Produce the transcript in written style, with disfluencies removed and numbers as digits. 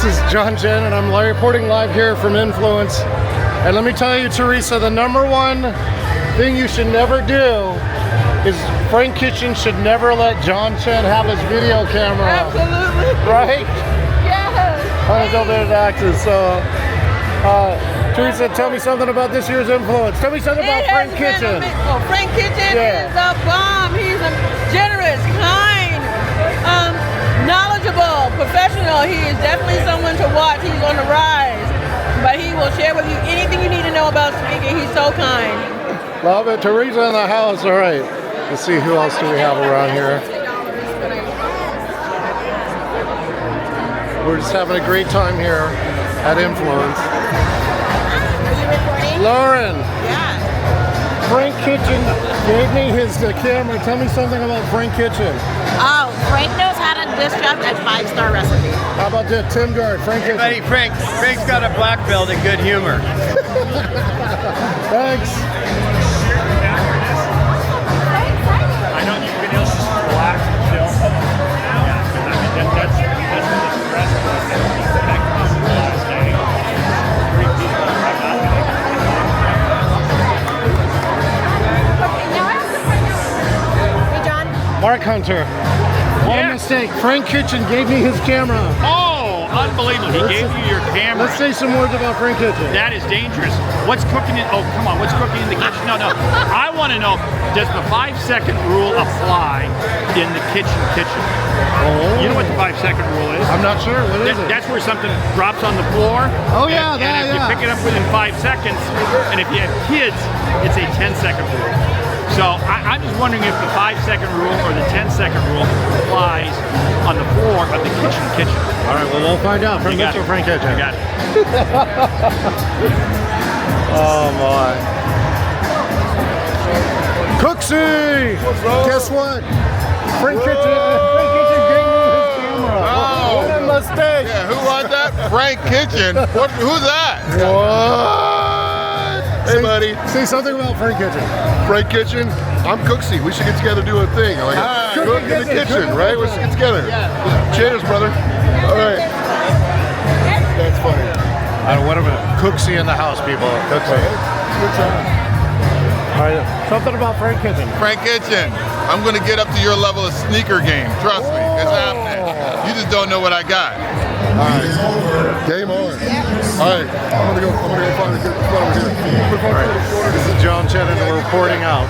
This is John Chen, and I'm reporting live here from Influence. And let me tell you, Teresa, the number one thing you should never do is F.R.E.S.H should never let John Chen have his video camera. Absolutely. Right? Yes. Unadulterated access. So, Teresa, tell me something about this year's Influence. Tell me something about F.R.E.S.H. Oh, F.R.E.S.H is a bomb. He's a generous, kind, knowledgeable, professional. He is definitely someone to watch. He's on the rise. But he will share with you anything you need to know about speaking. He's so kind. Love it. Teresa in the house. All right. Let's see, who else do we have around here? We're just having a great time here at Influence. Are you recording? Lauren. Yeah. F.R.E.S.H gave me his camera. Tell me something about F.R.E.S.H. Oh, Frank knows how to dish up a 5-star recipe. How about that, Tim Guard? F.R.E.S.H. Buddy, Frank's got a black belt in good humor. Thanks. I know everybody else is black still. Yeah, I mean, that's what the stress was. Back to this last day. 3 people have not been able to Hey, John. Mark Hunter. One mistake. F.R.E.S.H gave me his camera. Oh, unbelievable. He gave you your camera. Let's say some words about F.R.E.S.H. That is dangerous. What's cooking in, oh, come on, what's cooking in the kitchen? No. I want to know, does the 5-second rule apply in the kitchen? Oh. You know what the 5-second rule is? I'm not sure. What is it? That's where something drops on the floor. Oh, yeah, and if you pick it up within 5 seconds, and if you have kids, it's a 10-second rule. So I'm just wondering if the 5-second rule or the 10-second rule applies on the floor of the kitchen. All right, well, we'll find out. From Mr. F.R.E.S.H. I got it. Oh, my. K.I.T.C.H.E.N. Guess what? F.R.E.S.H gave me his camera. Oh. What a mistake. Yeah, who was that? F.R.E.S.H. Who's that? What? Hey, buddy. Say something about F.R.E.S.H. F.R.E.S.H. I'm K.I.T.C.H.E.N. We should get together and do a thing. Like cook in the kitchen, right? Let's get together. Cheers, brother. All right. That's funny. I don't know, whatever. K.I.T.C.H.E.N in the house, people. K.I.T.C.H.E.N. All right, something about F.R.E.S.H. F.R.E.S.H. I'm going to get up to your level of sneaker game. Trust me. It's happening. You just don't know what I got. All right. Game on. All right. I'm gonna go find a good spot over here. All right. This is John Chen, and we're reporting out.